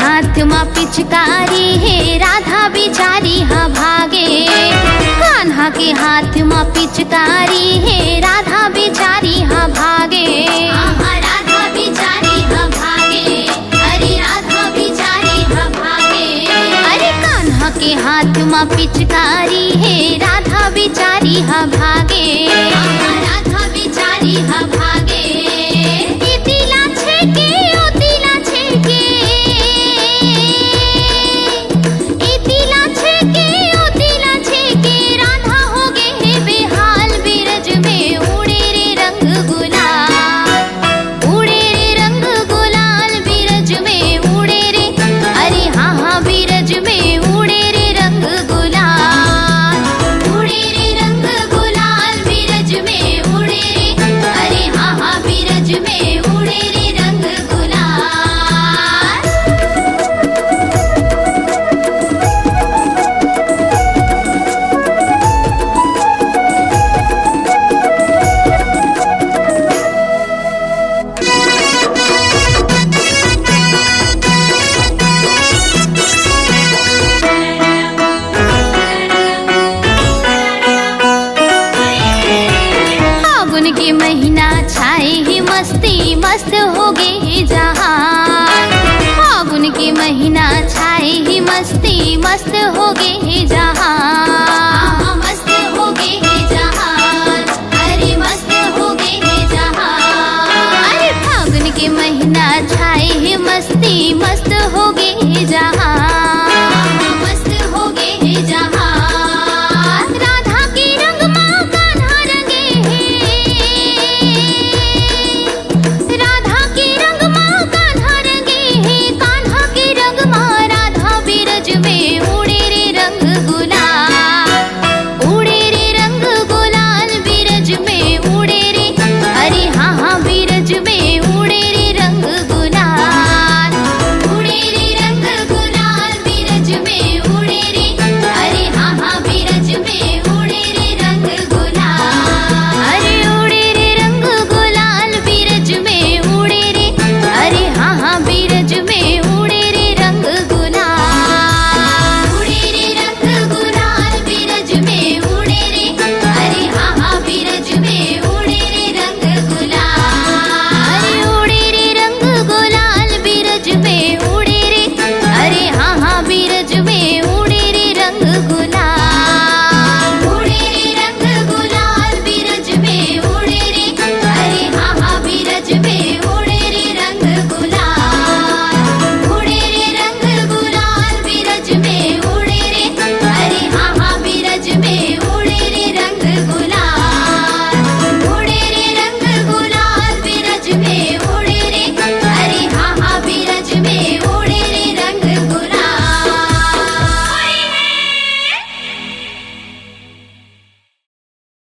हाथ माँ पिचकारी है राधा बिचारी हाँ भागे। कान्हा के हाथ माँ पिचकारी है राधा बिचारी हाँ भागे। राधा बिचारी हाँ भागे, अरे राधा बिचारी हाँ भागे। अरे कान्हा के हाथ माँ पिचकारी है राधा बिचारी हाँ भागे। राधा बिचारी हाँ भागे। तिला छेके ओ तिला छेके, के महीना छाए ही मस्ती मस्त हो गए जहान। फागुन के महीना छाए ही मस्ती मस्त हो गए जहान। मस्त हो गए जहान, अरे मस्त हो गए जहान। अरे फागुन के महीना छाए ही मस्ती मस्त हो गए